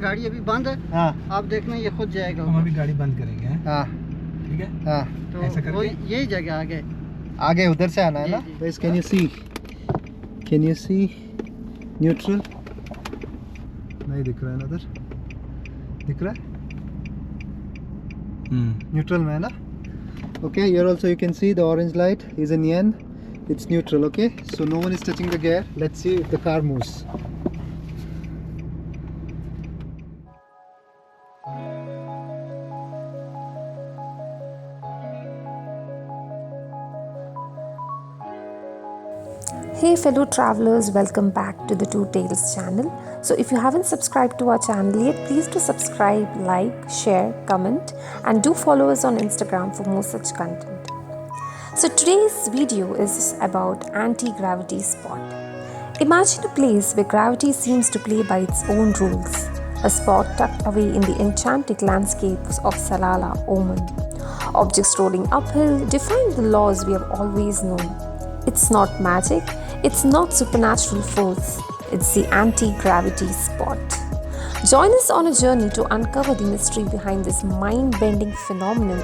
गाड़ी अभी बंद है। हाँ, आप देखना ये खुद जाएगा। हम अभी गाड़ी बंद करेंगे। हाँ ठीक है। हाँ, तो ऐसा करके यही जगह आगे उधर से आना है ना। जी। Can you see neutral? नहीं दिख रहा है ना, उधर दिख रहा है। न्यूट्रल में है ना। Okay, here also you can see the orange light is in yen. It's neutral. Okay, so no one is touching the gear. Let's see if the car moves. Hey fellow travelers, welcome back to the Two Tales channel. So if you haven't subscribed to our channel yet, please do subscribe, like, share, comment, and do follow us on Instagram for more such content. So today's video is about anti-gravity spot. Imagine a place where gravity seems to play by its own rules. A spot tucked away in the enchanted landscapes of Salalah, Oman. Objects rolling uphill, defying the laws we have always known. It's not magic, it's not supernatural force, it's the anti-gravity spot. Join us on a journey to uncover the mystery behind this mind-bending phenomenon.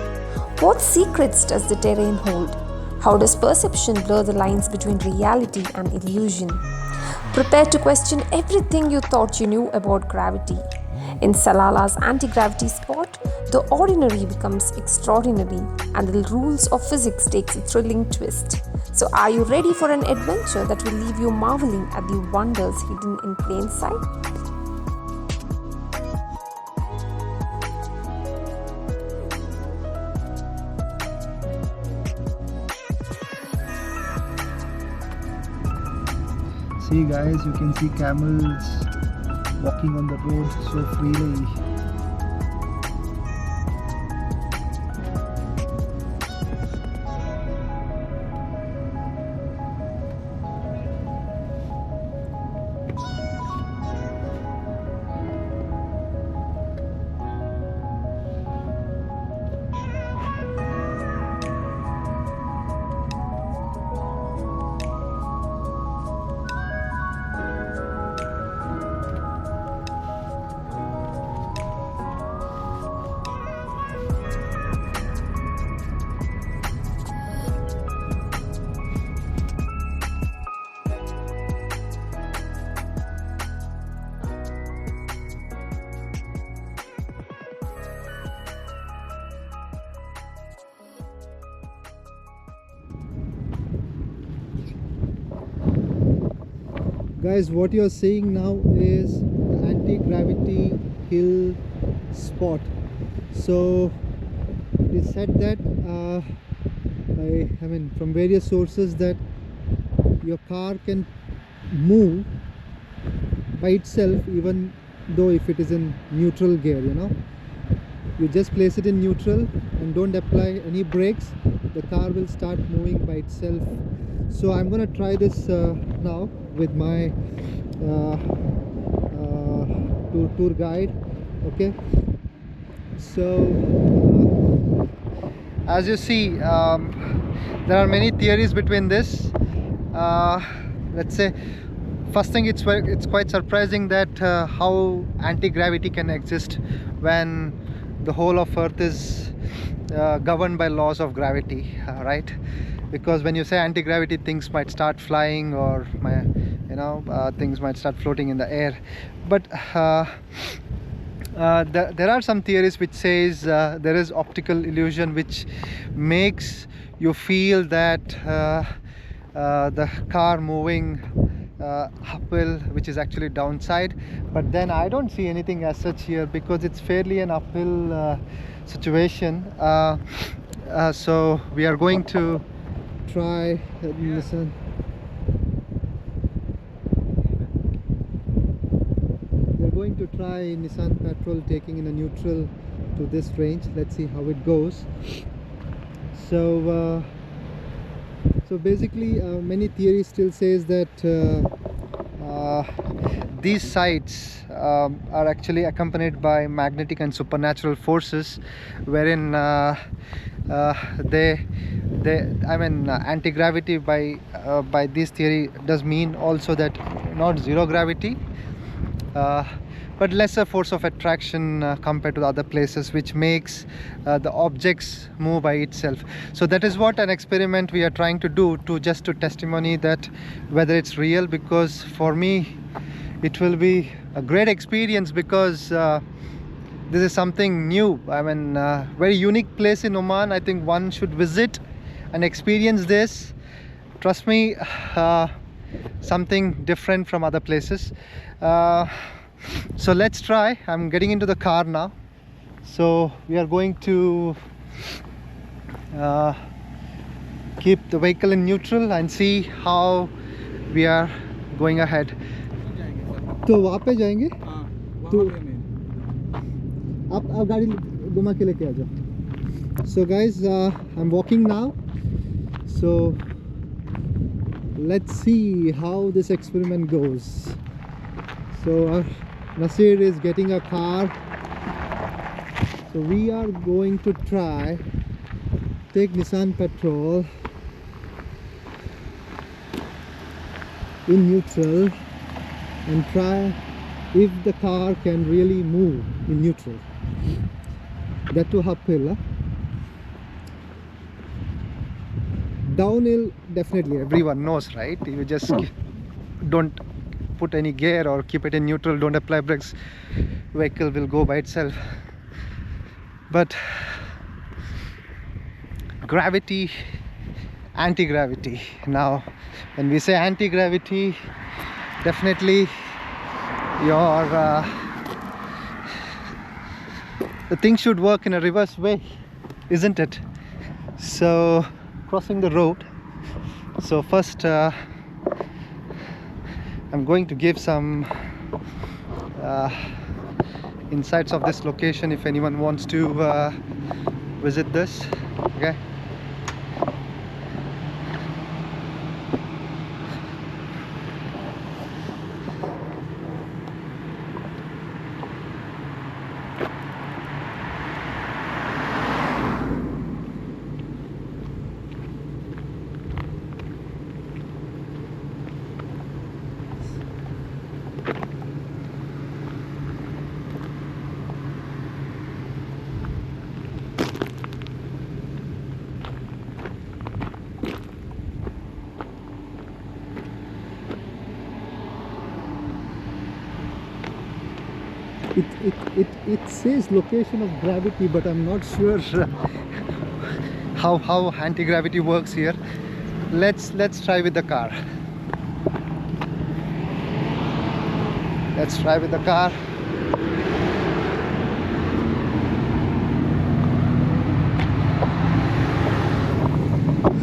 What secrets does the terrain hold? How does perception blur the lines between reality and illusion? Prepare to question everything you thought you knew about gravity. In Salalah's anti-gravity spot, the ordinary becomes extraordinary and the rules of physics takes a thrilling twist. So are you ready for an adventure that will leave you marveling at the wonders hidden in plain sight? See guys, you can see camels walking on the road so freely. Guys, what you're seeing now is the anti-gravity hill spot. So it is said that I mean from various sources that your car can move by itself even though if it is in neutral gear, you know. You just place it in neutral and don't apply any brakes, the car will start moving by itself. So I'm gonna try this now with my tour guide. Okay, so as you see, there are many theories between this. Let's say first thing, it's quite surprising that how anti-gravity can exist when the whole of Earth is governed by laws of gravity, right? Because when you say anti-gravity, things might start flying, or things might start floating in the air. But there are some theories which says there is optical illusion which makes you feel that the car moving uphill, which is actually downside. But then I don't see anything as such here because it's fairly an uphill situation. So we are going to try listen. We're going to try Nissan Patrol taking in a neutral to this range. Let's see how it goes. So basically many theories still says that these sites are actually accompanied by magnetic and supernatural forces, wherein anti-gravity by this theory does mean also that not zero gravity, but lesser force of attraction compared to the other places, which makes the objects move by itself. So that is what an experiment we are trying to do, to just to testimony that whether it's real, because for me it will be a great experience, because this is something new. I mean, very unique place in Oman. I think one should visit and experience this. Trust me, something different from other places. So let's try. I'm getting into the car now. So we are going to keep the vehicle in neutral and see how we are going ahead. तो वहाँ पे जाएंगे। तो आप गाड़ी घुमा के लेके आ जाओ। So guys, I'm walking now. So let's see how this experiment goes. So Nasir is getting a car. So we are going to try take Nissan Patrol in neutral and try if the car can really move in neutral. That too uphill. Downhill definitely Everyone knows, right? You just don't put any gear or keep it in neutral, don't apply brakes, vehicle will go by itself. But gravity, anti-gravity. Now when we say anti-gravity, definitely your the thing should work in a reverse way, isn't it? So crossing the road. So first I'm going to give some insights of this location if anyone wants to visit this. Okay. it says location of gravity, but I'm not sure how anti-gravity works here. Let's try with the car. Let's try with the car.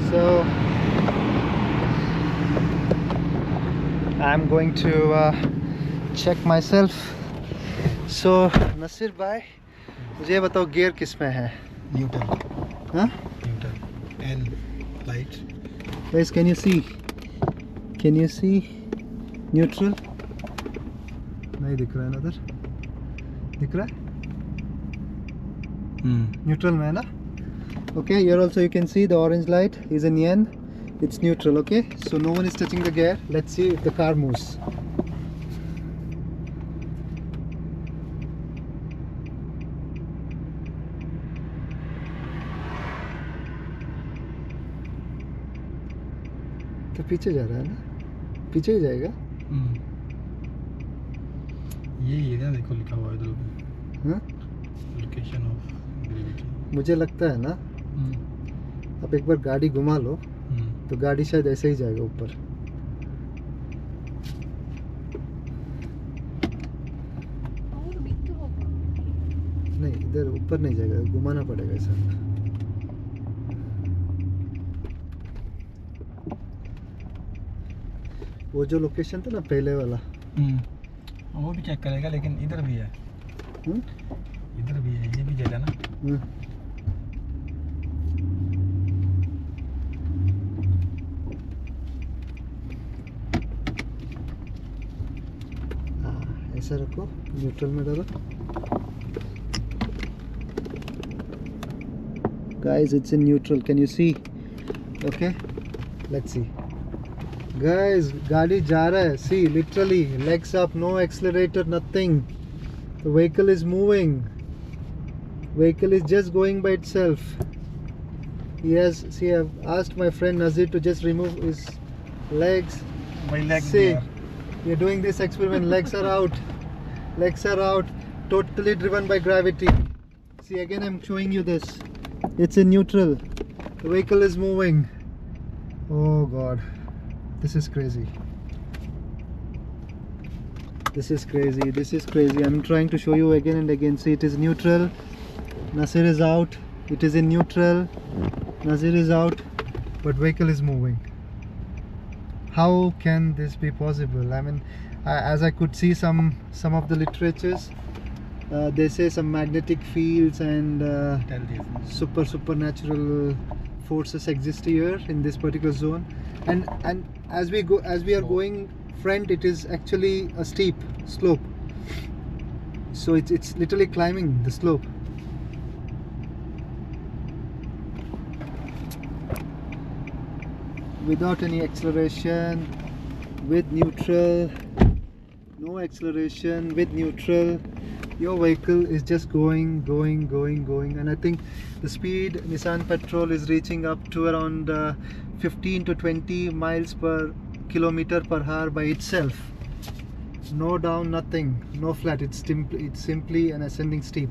So I'm going to check myself. So Nasir भाई, मुझे बताओ gear किस में है? Neutral. हाँ? Neutral and light. Guys, can you see? Can you see neutral? नहीं दिख रहा है ना उधर? दिख रहा है? Neutral में है ना? Okay, here also you can see the orange light is in yen. It's neutral. Okay, so no one is touching the gear. Let's see if the car moves. तो पीछे जा रहा है ना? पीछे ही जाएगा? ये ना देखो लिखा हुआ है इधर पे। हाँ? Location of gravity. मुझे लगता है ना, आप एक बार गाड़ी घुमा लो तो गाड़ी शायद ऐसे ही जाएगा ऊपर। नहीं, इधर ऊपर नहीं जाएगा, घुमाना पड़ेगा ऐसा। वो जो लोकेशन था ना पहले वाला, वो भी चेक करेगा, लेकिन इधर भी है। इधर भी है, ये भी जगह ना। ऐसा रखो, न्यूट्रल में डालो। Guys, it's in neutral. Can you see? Okay, let's see. Guys, गाड़ी जा रहा है. See, literally legs up, no accelerator, nothing. The vehicle is moving. Vehicle is just going by itself. Yes, see, I've asked my friend Nazir to just remove his legs. My legs See, there. we're doing this experiment. Legs are out. Legs are out. Totally driven by gravity. See, again I'm showing you this. It's in neutral. The vehicle is moving. Oh God, this is crazy. This is crazy. This is crazy. I'm trying to show you again and again. See, it is neutral. Nasir is out. It is in neutral. Nazir is out, but vehicle is moving. How can this be possible? I mean, as I could see some of the literatures, they say some magnetic fields and supernatural forces exist here in this particular zone. And as we are going front, it is actually a steep slope. So it's literally climbing the slope. Without any acceleration, with neutral, no acceleration, with neutral, your vehicle is just going, and I think the speed Nissan Patrol is reaching up to around 15 to 20 miles per kilometer per hour by itself. No down, nothing, no flat. It's simply an ascending steep.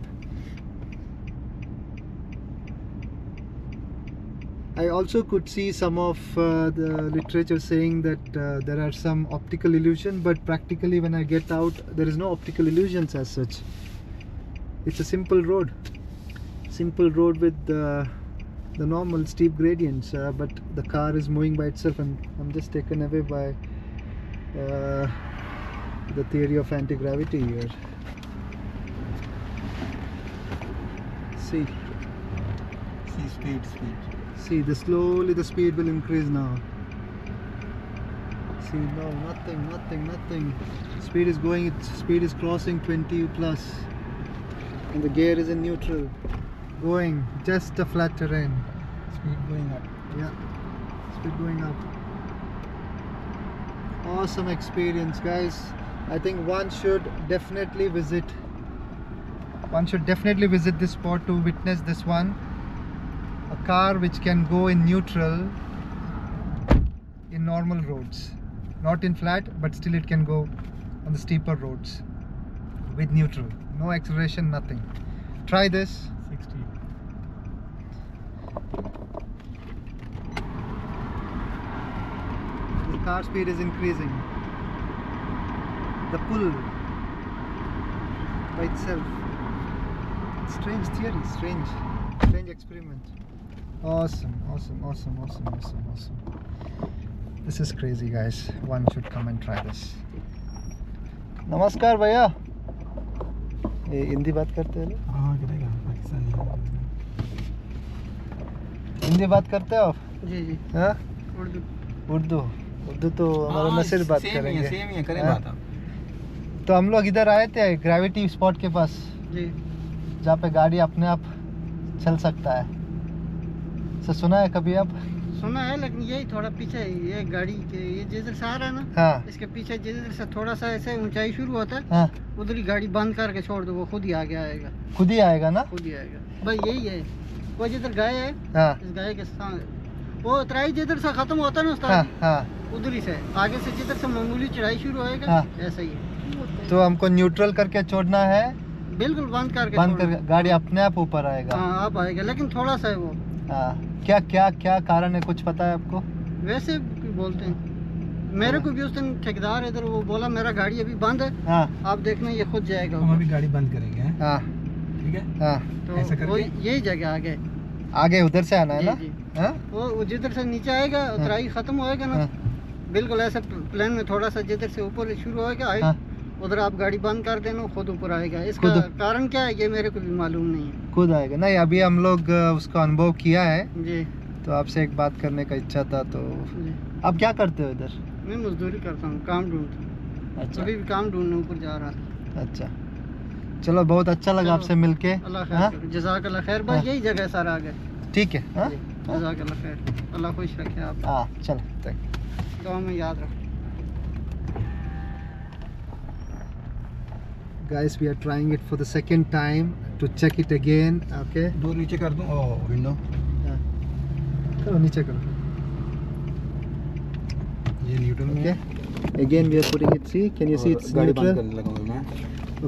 I also could see some of the literature saying that there are some optical illusion, but practically when I get out, there is no optical illusions as such. It's a simple road with the normal steep gradients, but the car is moving by itself, and I'm just taken away by the theory of anti-gravity here. See, speed. see, slowly the speed will increase now. See, no, nothing. Speed is going, speed is crossing 20 plus, and the gear is in neutral, going just a flat terrain. Speed going up. Yeah, speed going up. Awesome experience, guys. I think one should definitely visit this spot to witness this one. A car which can go in neutral in normal roads, not in flat, but still it can go on the steeper roads with neutral, no acceleration, nothing. Try this. 60. The car speed is increasing. The pull by itself. Strange theory, strange experiment. Awesome. This is crazy, guys. One should come and try this. Namaskar भैया. हिंदी बात करते हैं? हाँ, करेगा पाकिस्तानी. हिंदी बात करते हो आप? जी हाँ? उर्दू तो हमारा नसीर बात करेंगे. सेम ही है, करें बात आप. तो हम लोग इधर आए थे ग्रेविटी स्पॉट के पास, जी, जहाँ पे गाड़ी अपने आप चल सकता है. सर सुना है कभी आप? सुना है, लेकिन यही थोड़ा पीछे ये गाड़ी के ये जिधर से आ रहा है ना, हाँ. इसके पीछे जिधर से थोड़ा सा ऐसे ऊंचाई शुरू होता है, हाँ. उधर ही गाड़ी बंद करके छोड़ दो, वो खुद ही आगे आएगा. खुद ही आएगा ना? खुद ही आएगा. भाई यही है, वो जिधर गाय है, हाँ. इस गाय के सामने वो उतराई जिधर से खत्म होता है ना उस्ताद, हाँ, हाँ. उधर ही से आगे से जिधर से मामूली चढ़ाई शुरू होएगा, हाँ. ऐसा ही है. तो हमको न्यूट्रल करके छोड़ना है, बिल्कुल बंद करके गाड़ी अपने आप ऊपर आएगा. हाँ, आप आएगा, लेकिन थोड़ा सा है वो. हाँ. क्या कारण है, कुछ पता है आपको? वैसे बोलते हैं, मेरे को भी उस दिन ठेकेदार इधर वो बोला मेरा गाड़ी अभी बंद है, हाँ. आप देखना ये खुद जाएगा. हम अभी गाड़ी बंद करेंगे. हाँ. ठीक है. हाँ. तो ऐसा वो करके यही जगह आगे उधर से आना है जी, ना? जी. हाँ? वो जिधर से नीचे आएगा, उतराई खत्म होएगा ना, हाँ. बिल्कुल ऐसे प्लेन में थोड़ा सा जिधर से ऊपर शुरू होएगा, हाँ. उधर आप गाड़ी बंद कर देना, खुद ऊपर आएगा. इसका कारण क्या है ये मेरे को भी मालूम नहीं है. खुद आएगा नहीं, अभी हम लोग उसका अनुभव किया है, जी, तो आपसे एक बात करने का इच्छा था. तो जी. आप क्या करते हो इधर? मैं मजदूरी करता हूँ, काम ढूंढता हूँ. अच्छा. अभी भी काम ढूंढने ऊपर जा रहा था. अच्छा, चलो, बहुत अच्छा लगा चलो, आपसे मिलके. अल्लाह हाँ? खैर, जज़ाकल्लाह खैर. बस हाँ. यही जगह सर आगे. ठीक है. हाँ? जज़ाकल्लाह खैर, अल्लाह खुश रखे आप. हाँ, चलो, थैंक यू. दुआ में याद रखें. Guys, we are trying it for the second time to check it again. Okay. Door नीचे कर दूं विंडो करो नीचे करो. ये न्यूट्रल में Okay. Again we are putting it. See, can you see it's गाड़ी बंद neutral? करने लगा हूं मैं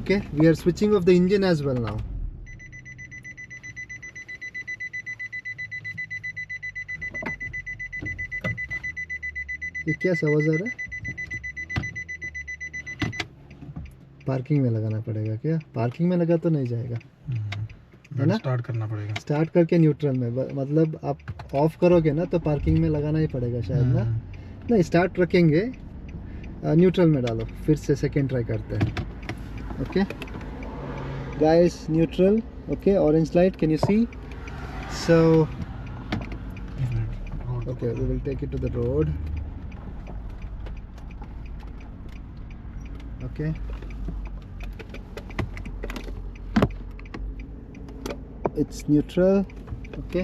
Okay. We are switching off the engine as well now. ये क्या आवाज आ रहा है? पार्किंग में लगाना पड़ेगा क्या? पार्किंग में लगा तो नहीं जाएगा, है ना? स्टार्ट करना पड़ेगा. स्टार्ट करके न्यूट्रल में, मतलब आप ऑफ करोगे ना तो पार्किंग में लगाना ही पड़ेगा शायद ना. नहीं, स्टार्ट रखेंगे, न्यूट्रल में डालो, फिर से सेकंड ट्राई करते हैं. Okay guys, neutral. Okay, orange light, can you see? So okay, we will take it to the road. Okay. It's neutral. Okay.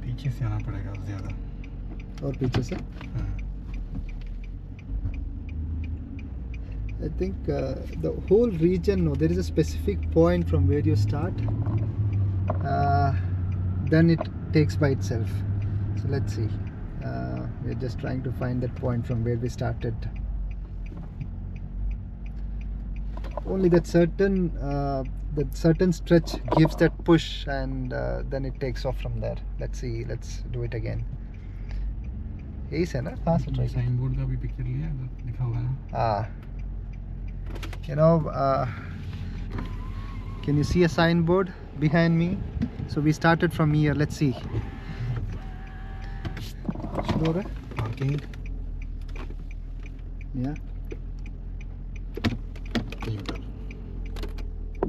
पीछे से आना पड़ेगा ज़्यादा. और पीछे से. I think the whole region, no, there is a specific point from where you start. Then it takes by itself. So let's see. We're just trying to find that point from where we started. Only that certain stretch gives that push, and then it takes off from there. Let's see. Let's do it again. यही से ना, कहाँ से try? Sign board का भी picture लिया लिखा हुआ है. You know, can you see a signboard behind me? So we started from here. Let's see. Parking. Yeah.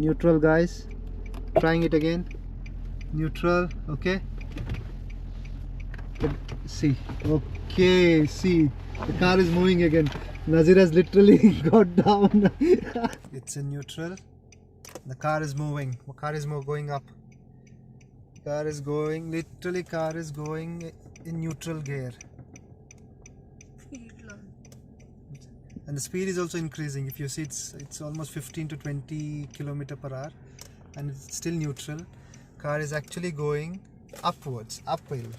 Neutral, guys. Trying it again. Neutral. Okay. See. Okay. See. The car is moving again. Nazir has literally got down. It's in neutral. The car is moving. The car is going up. Car is going. Literally, car is going in neutral gear. And the speed is also increasing. If you see, it's almost 15 to 20 km/h, and it's still neutral. Car is actually going upwards, uphill.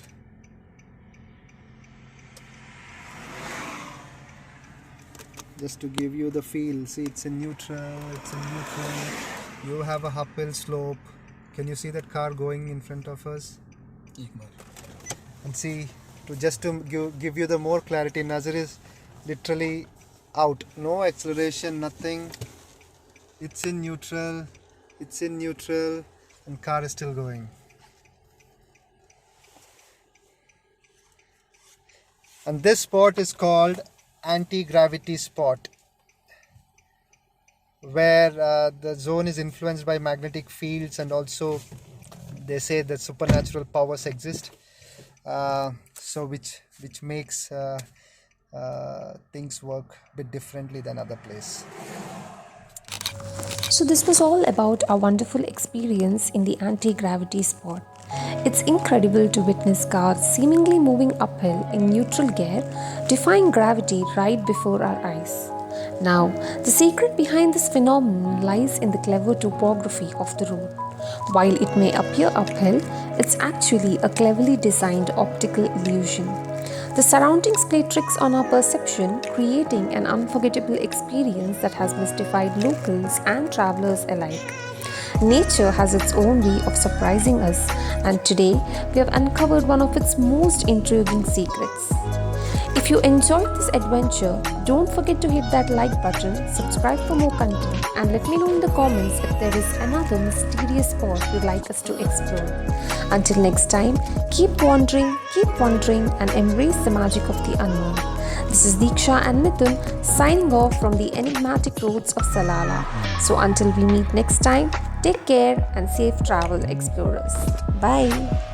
Just to give you the feel. See, it's in neutral. It's in neutral. You have a uphill slope. Can you see that car going in front of us? And see, to give you the more clarity, Nazir is literally out. No acceleration, nothing. It's in neutral. It's in neutral, and car is still going. And this spot is called anti-gravity spot, where the zone is influenced by magnetic fields, and also they say that supernatural powers exist, so which makes things work a bit differently than other place. So this was all about our wonderful experience in the anti-gravity spot. It's incredible to witness cars seemingly moving uphill in neutral gear, defying gravity right before our eyes. Now, the secret behind this phenomenon lies in the clever topography of the road. While it may appear uphill, it's actually a cleverly designed optical illusion. The surroundings play tricks on our perception, creating an unforgettable experience that has mystified locals and travelers alike. Nature has its own way of surprising us, and today we have uncovered one of its most intriguing secrets. If you enjoyed this adventure, don't forget to hit that like button, subscribe for more content, and let me know in the comments if there is another mysterious spot you'd like us to explore. Until next time, keep wandering, and embrace the magic of the unknown. This is Deeksha and Mithun signing off from the enigmatic roads of Salalah. So until we meet next time, take care and safe travel, explorers. Bye.